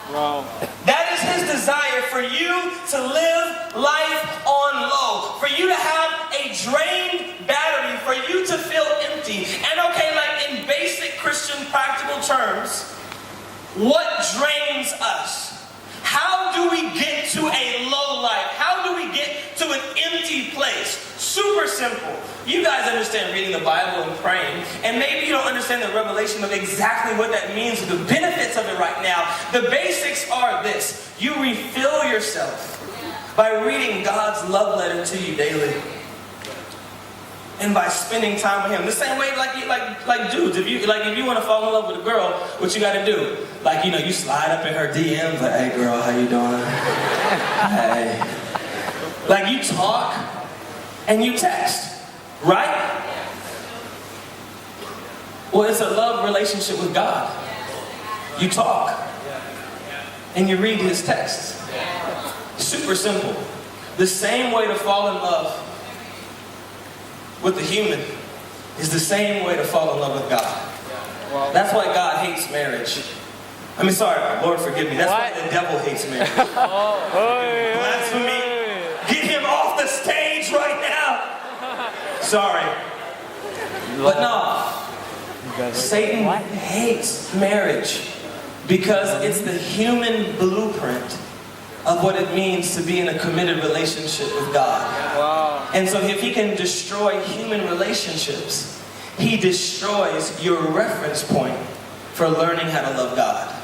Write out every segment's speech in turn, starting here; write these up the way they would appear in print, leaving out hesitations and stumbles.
Wow. That is his desire, for you to live life on low, for you to have a drained battery, for you to feel empty. And okay, like in basic Christian practical terms, what drains us? How do we get to a low life? How do we get to an empty place? Super simple. You guys understand reading the Bible and praying, and maybe you don't understand the revelation of exactly what that means, the benefits of it right now. The basics are this: you refill yourself by reading God's love letter to you daily, and by spending time with Him. The same way, like dudes, if you want to fall in love with a girl, what you got to do? Like, you know, you slide up in her DMs, like, hey girl, how you doing? Hey. Like, you talk and you text, right? Well, it's a love relationship with God. You talk and you read His texts. Super simple. The same way to fall in love with the human is the same way to fall in love with God. That's why God hates marriage. I mean, sorry, Lord forgive me. That's why the devil hates marriage. Blasphemy. Get him off the stage right now. Sorry. But no, Satan hates marriage because it's the human blueprint of what it means to be in a committed relationship with God. Wow. And so if he can destroy human relationships, he destroys your reference point for learning how to love God.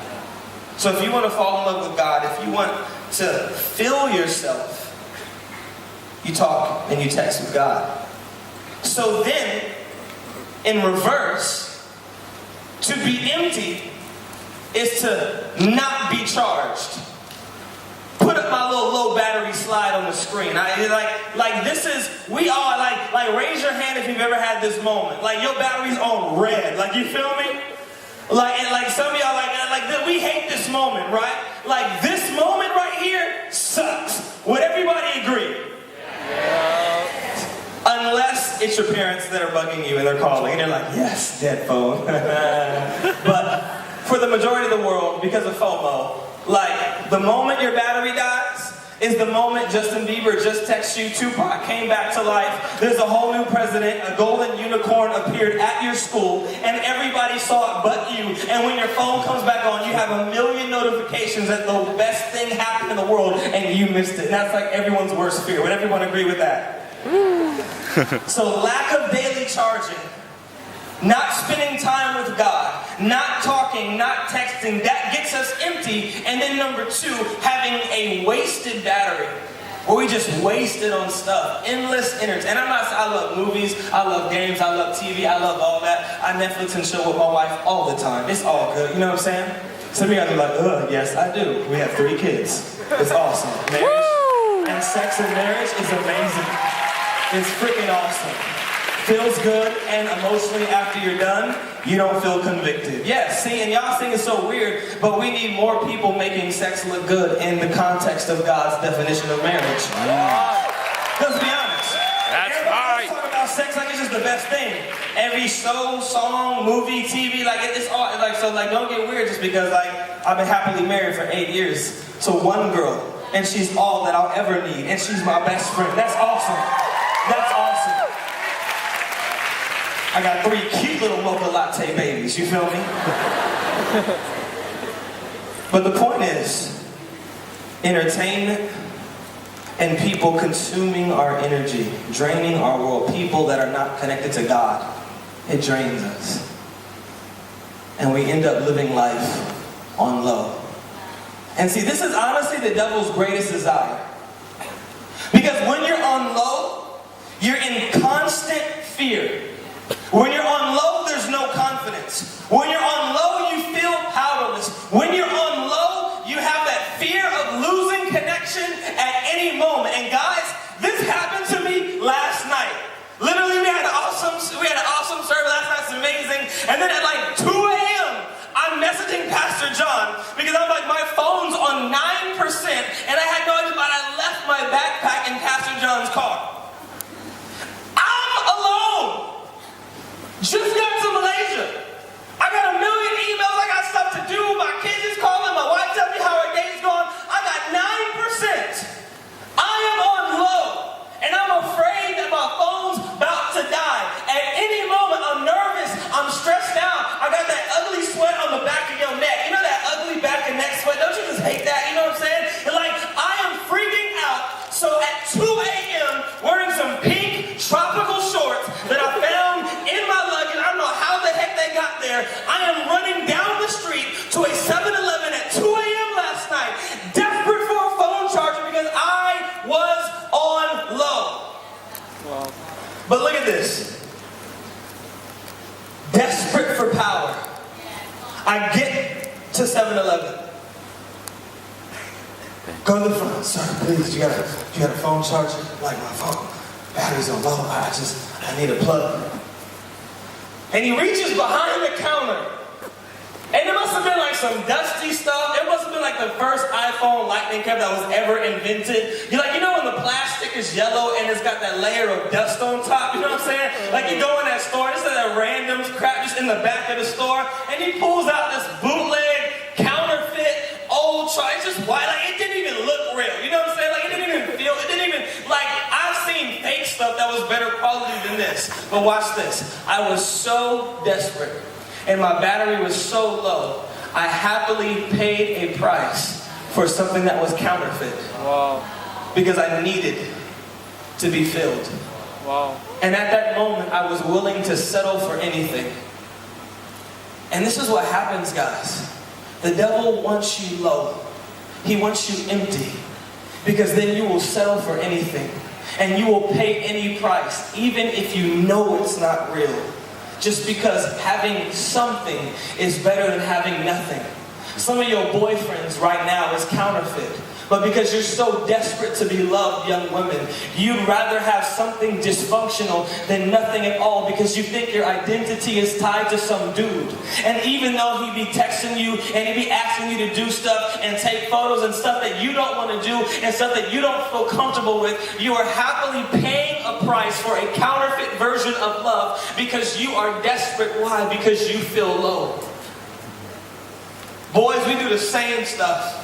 So if you want to fall in love with God, if you want to fill yourself, you talk and you text with God. So then, in reverse, to be empty is to not be charged. Put up my little low battery slide on the screen. We all like raise your hand if you've ever had this moment. Like your battery's on red. Like, you feel me? Like some of y'all we hate this moment, right? Like this moment right here sucks. Would everybody agree? Yeah. Unless it's your parents that are bugging you and they're calling and they're like, yes, dead phone. But for the majority of the world, because of FOMO, like the moment your battery dies is the moment Justin Bieber just texted you, Tupac came back to life, there's a whole new president, a golden unicorn appeared at your school, and everybody saw it but you. And when your phone comes back on, you have a million notifications that the best thing happened in the world, and you missed it. And that's like everyone's worst fear. Would everyone agree with that? So lack of daily charging, not spending time with God, not talking, not texting, that gets us empty. And then number two, having a wasted battery, where we just waste it on stuff, endless energy. And I love movies, I love games, I love TV, I love all that. I Netflix and chill with my wife all the time. It's all good, you know what I'm saying? Some of y'all are like, ugh, yes I do. We have 3 kids. It's awesome. Marriage and sex in marriage is amazing. It's freaking awesome. Feels good, and emotionally after you're done, you don't feel convicted. Yes, see, and y'all think it's so weird, but we need more people making sex look good in the context of God's definition of marriage. Let's be honest. That's right. Talk about sex like it's just the best thing. Every show, song, movie, TV, like it's all like so. Like, don't get weird just because like I've been happily married for 8 years to one girl, and she's all that I'll ever need, and she's my best friend. That's awesome. That's awesome. I got 3 cute little mocha latte babies, you feel me? But the point is, entertainment and people consuming our energy, draining our world, people that are not connected to God, it drains us. And we end up living life on low. And see, this is honestly the devil's greatest desire. Because when you're on low, you're in constant fear. When you're on low, there's no confidence. When you're on low, you feel powerless. When you're on low, you have that fear of losing connection at any moment. And guys, this happened to me last night. Literally, we had an awesome service last night. It's amazing. And then at like 2 a.m., I'm messaging Pastor John because I'm like, my phone's on 9%, and I had no idea, but I left my backpack in Pastor John's car. Just got to Malaysia. I got a million emails. I got stuff to do. My kids is calling. My wife tells me how Go to the front, sir, please. You got a phone charger? Like my phone. Battery's on low. I need a plug. And he reaches behind the counter. And it must have been like some dusty stuff. It must have been like the first iPhone lightning cable that was ever invented. You know when the plastic is yellow and it's got that layer of dust on top? You know what I'm saying? Like you go in that store, this is that random crap just in the back of the store, and he pulls out this bootleg, counterfeit, old chart. It's just white. Like it didn't even look real. You know what I'm saying? Like it didn't even feel, it didn't even, like I've seen fake stuff that was better quality than this. But watch this. I was so desperate. And my battery was so low, I happily paid a price for something that was counterfeit. Wow. Because I needed to be filled. Wow. And at that moment, I was willing to settle for anything. And this is what happens, guys. The devil wants you low. He wants you empty. Because then you will settle for anything. And you will pay any price, even if you know it's not real. Just because having something is better than having nothing. Some of your boyfriends right now is counterfeit. But because you're so desperate to be loved, young women, you'd rather have something dysfunctional than nothing at all because you think your identity is tied to some dude. And even though he'd be texting you and he'd be asking you to do stuff and take photos and stuff that you don't want to do and stuff that you don't feel comfortable with, you are happily paying a price for a counterfeit version of love because you are desperate. Why? Because you feel low. Boys, we do the same stuff.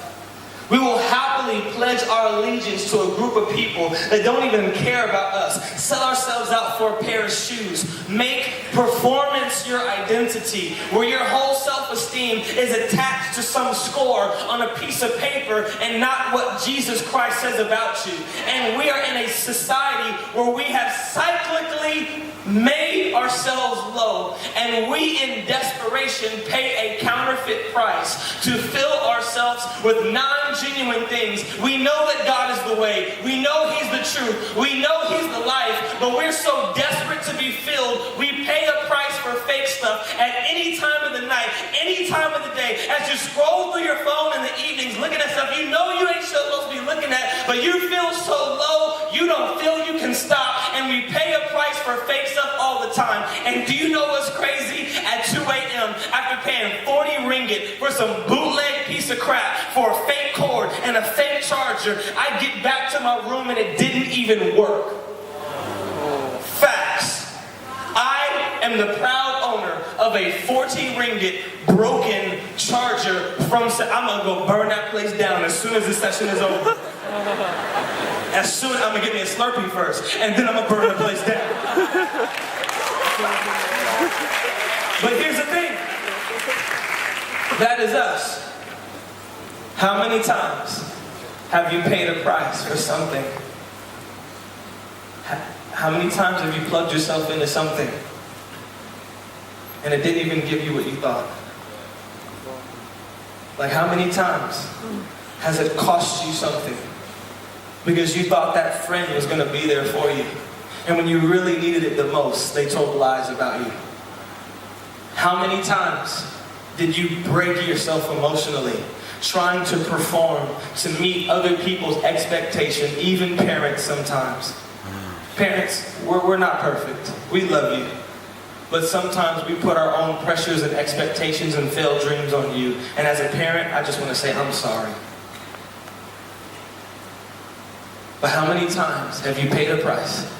We will happily pledge our allegiance to a group of people that don't even care about us. Sell ourselves out for a pair of shoes. Make performance your identity, where your whole self-esteem is attached to some score on a piece of paper and not what Jesus Christ says about you. And we are in a society where we have cyclically made ourselves low, and we in desperation pay a counterfeit price to fill ourselves with non-genuine things. We know that God is the way, we know He's the truth, we know He's the life, but we're so desperate to be filled, we pay a price for fake stuff at any time of the night, any time of the day. As you scroll through your phone in the evenings looking at stuff you know you ain't supposed to be looking at, but you feel so low you don't feel you can stop, and we pay a price for fake stuff all the time. And do you know what's crazy? At 2 a.m. after paying 40 ringgit for some bootleg piece of crap, for a fake cord and a fake charger, I get back to my room and it didn't even work. Facts. I am the proud owner of a 40 ringgit broken charger from, I'm gonna go burn that place down as soon as this session is over. As soon as I'm gonna get me a Slurpee first, and then I'm gonna burn the place down. But here's the thing. That is us. How many times have you paid a price for something? How many times have you plugged yourself into something and it didn't even give you what you thought? Like how many times has it cost you something because you thought that friend was going to be there for you, and when you really needed it the most, they told lies about you? How many times did you break yourself emotionally trying to perform to meet other people's expectations, even parents sometimes? Parents, we're not perfect. We love you. But sometimes we put our own pressures and expectations and failed dreams on you. And as a parent, I just want to say I'm sorry. But how many times have you paid a price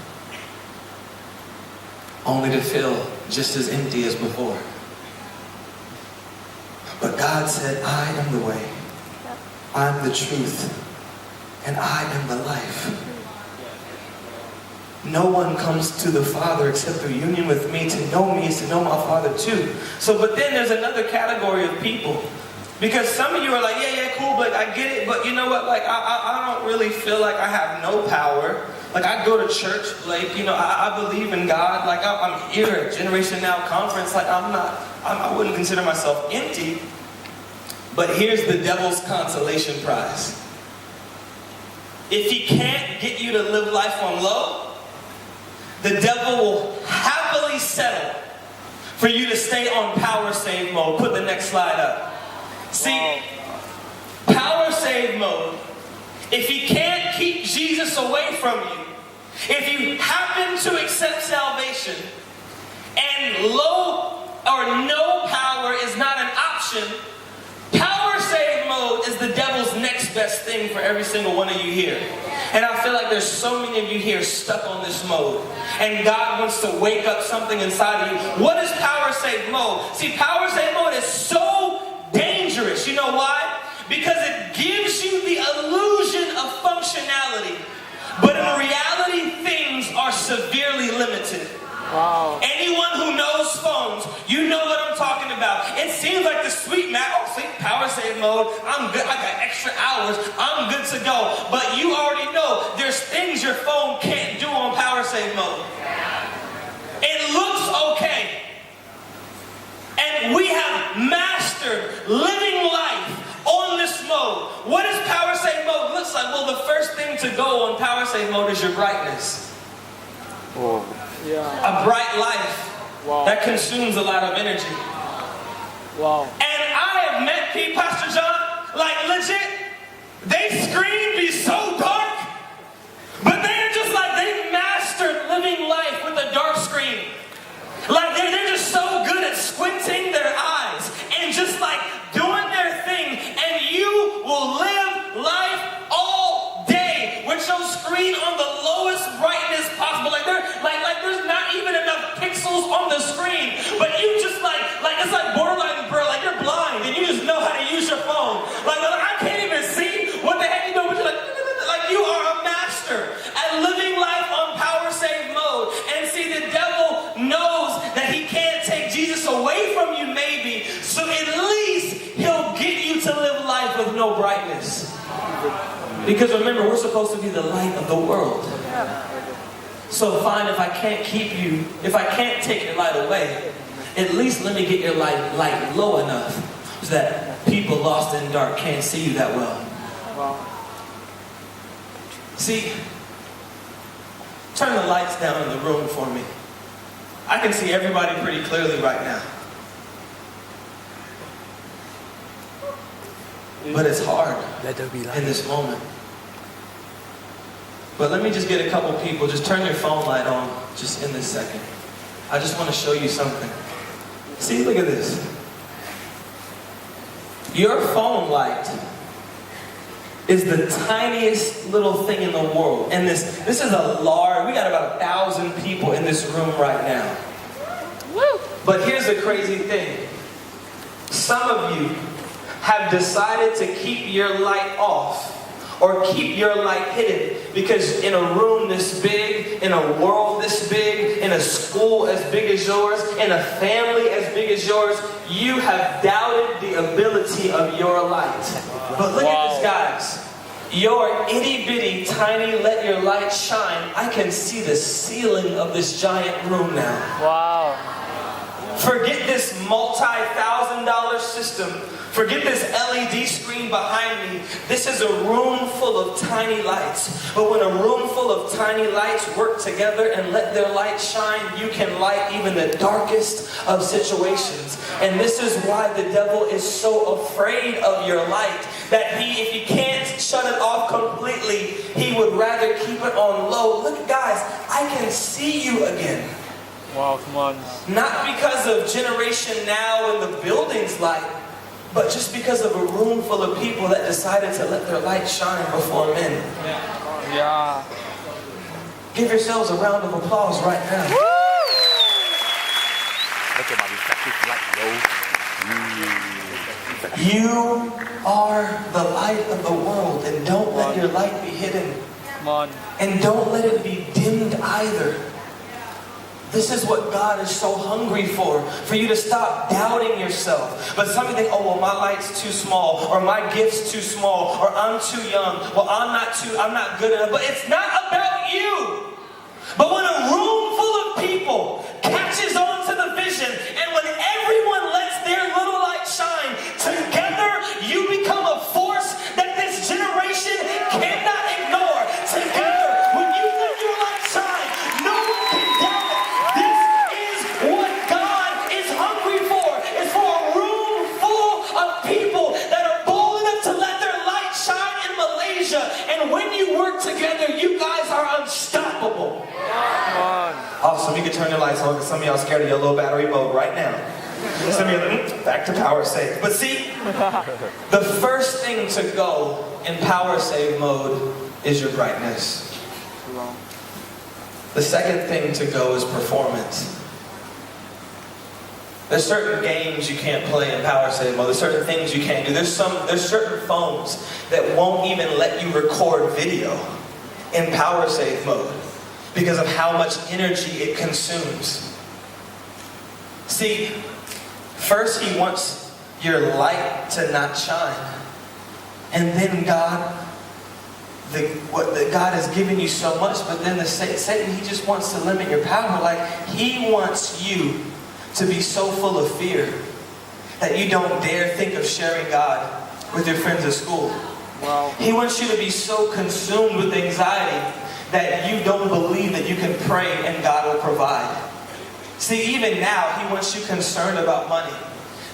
only to feel just as empty as before? But God said, I am the way, I'm the truth, and I am the life. No one comes to the Father except through union with me. To know me is to know my Father too. So, but then there's another category of people. Because some of you are like, yeah, cool, but I get it. But you know what? Like, I don't really feel like I have no power. Like, I go to church, like, you know, I believe in God. Like, I'm here at Generation Now conference. Like, I wouldn't consider myself empty. But here's the devil's consolation prize. If he can't get you to live life on low, the devil will happily settle for you to stay on power save mode. Put the next slide up. See, power save mode if he can't keep Jesus away from you, if you happen to accept salvation and low or no power is not an option, power save mode is the devil's next best thing for every single one of you here. And I feel like there's so many of you here stuck on this mode. And God wants to wake up something inside of you. What is power save mode? See, power save mode is so dangerous. You know why? Because it gives you the illusion of functionality. But in reality, things are severely limited. Wow. Anyone who knows phones, you know what I'm talking about. It seems like the sweet power save mode, I'm good, I got extra hours, I'm good to go. But you already know there's things your phone can't do on power save mode. It looks okay. And we have mastered living life on this mode. What does power save mode looks like? Well, the first thing to go on power save mode is your brightness. Oh. Yeah. A bright life. Wow. That consumes a lot of energy. Wow. And I have met people, Pastor John, like legit, they screen be so dark, but they're just like, they mastered living life with a dark screen. Like they're just so good at squinting their eyes and just like doing their thing, and you will live life all day with your screen on the lowest brightness possible. Like there's not even enough pixels on the screen, but you just like it's like borderline bro, like you're blind and you just know how to use your phone. Like I can't even see what the heck you know, but you're like you are a master at living life on power save mode. And see, the devil knows that he can't take Jesus away from you, maybe, so at least he'll get you to live life with no brightness. Because remember, we're supposed to be the light of the world. So fine, if I can't take your light away, at least let me get your light low enough so that people lost in dark can't see you that well. Wow. See, turn the lights down in the room for me. I can see everybody pretty clearly right now. But it's hard Let there be light. in this moment. But let me just get a couple people, just turn your phone light on just in this second. I just want to show you something. See, look at this. Your phone light is the tiniest little thing in the world. And this is a large, we got about 1,000 people in this room right now. Woo. But here's the crazy thing. Some of you have decided to keep your light off or keep your light hidden because in a room this big, in a world this big, in a school as big as yours, in a family as big as yours, you have doubted the ability of your light. But look at this, guys. Your itty bitty tiny let your light shine. I can see the ceiling of this giant room now. Wow. Forget this multi-$1,000 system. Forget this LED screen behind me. This is a room full of tiny lights. But when a room full of tiny lights work together and let their light shine, you can light even the darkest of situations. And this is why the devil is so afraid of your light, that if he can't shut it off completely, he would rather keep it on low. Look, guys, I can see you again. Wow, come on. Not because of Generation Now and the building's light, but just because of a room full of people that decided to let their light shine before men. Yeah. Give yourselves a round of applause right now. Look at my reflective light, yo. You are the light of the world, and don't let your light be hidden. Come on. And don't let it be dimmed either. This is what God is so hungry for you to stop doubting yourself. But some of you think, oh, well, my light's too small, or my gift's too small, or I'm too young, well, I'm not good enough. But it's not about you. But when a room full of people catches on to the vision, and when everyone lets their little light shine, together you become a force that this generation cannot ignore. Together, when you let your light shine, no one can doubt it. This is what God is hungry for. It's for a room full of people that are bold enough to let their light shine in Malaysia. Asia. And when you work together, you guys are unstoppable. Come on. Awesome, you can turn your lights on because some of y'all scared of your low battery mode right now. Some of you are like, back to power save. But see, the first thing to go in power save mode is your brightness. The second thing to go is performance. There's certain games you can't play in power save mode. There's certain things you can't do. There's certain phones that won't even let you record video in power save mode because of how much energy it consumes. See, first he wants your light to not shine. And then God has given you so much, but then Satan, he just wants to limit your power. Like, he wants you to be so full of fear that you don't dare think of sharing God with your friends at school. Wow. He wants you to be so consumed with anxiety that you don't believe that you can pray and God will provide. See, even now, he wants you concerned about money.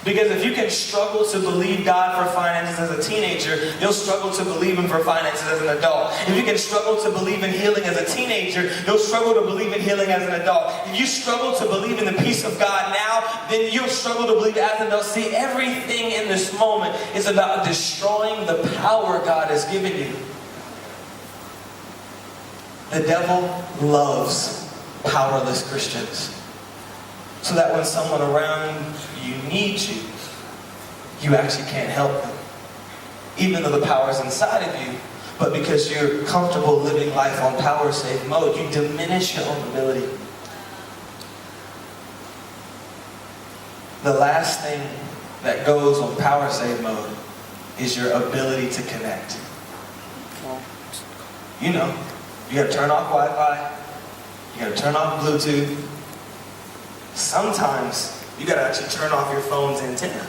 Because if you can struggle to believe God for finances as a teenager, you'll struggle to believe Him for finances as an adult. If you can struggle to believe in healing as a teenager, you'll struggle to believe in healing as an adult. If you struggle to believe in the peace of God now, then you'll struggle to believe it as an adult. See, everything in this moment is about destroying the power God has given you. The devil loves powerless Christians. So that when someone around you needs you, you actually can't help them. Even though the power is inside of you, but because you're comfortable living life on power save mode, you diminish your own ability. The last thing that goes on power save mode is your ability to connect. You know, you gotta turn off Wi-Fi, you gotta turn off Bluetooth. Sometimes you gotta actually turn off your phone's antenna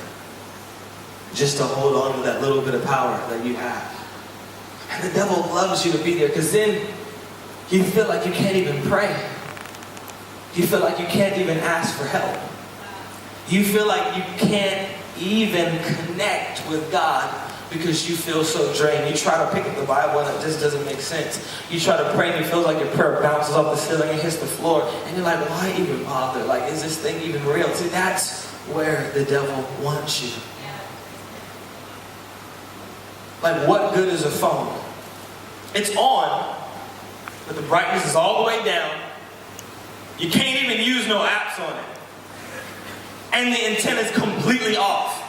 just to hold on to that little bit of power that you have. And the devil loves you to be there because then you feel like you can't even pray. You feel like you can't even ask for help. You feel like you can't even connect with God because you feel so drained. You try to pick up the Bible and it just doesn't make sense. You try to pray and it feels like your prayer bounces off the ceiling and hits the floor. And you're like, why even bother? Like, is this thing even real? See, that's where the devil wants you. Like, what good is a phone? It's on, but the brightness is all the way down. You can't even use no apps on it. And the antenna is completely off.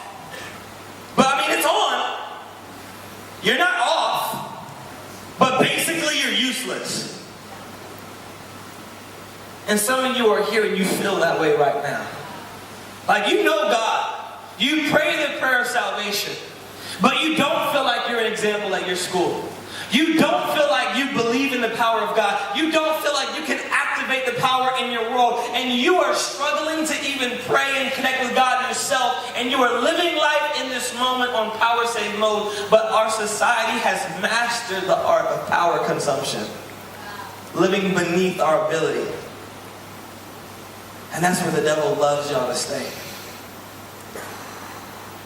But I mean, it's on. You're not off, but basically you're useless. And some of you are here and you feel that way right now. Like, you know God. You pray the prayer of salvation, but you don't feel like you're an example at your school. You don't feel like you believe in the power of God. You don't feel like you can activate the power in your world. And you are struggling to even pray and connect with God yourself. And you are living life in this moment on power save mode. But our society has mastered the art of power consumption. Living beneath our ability. And that's where the devil loves y'all to stay.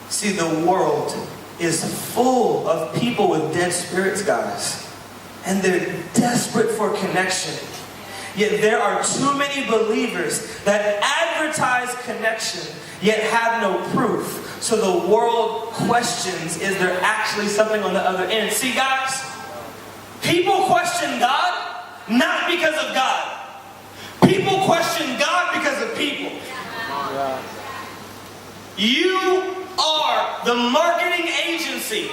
See, the world is full of people with dead spirits, guys. And they're desperate for connection. Yet there are too many believers that advertise connection, yet have no proof. So the world questions, is there actually something on the other end? See, guys, people question God not because of God. People question God because of people. You are the marketing agency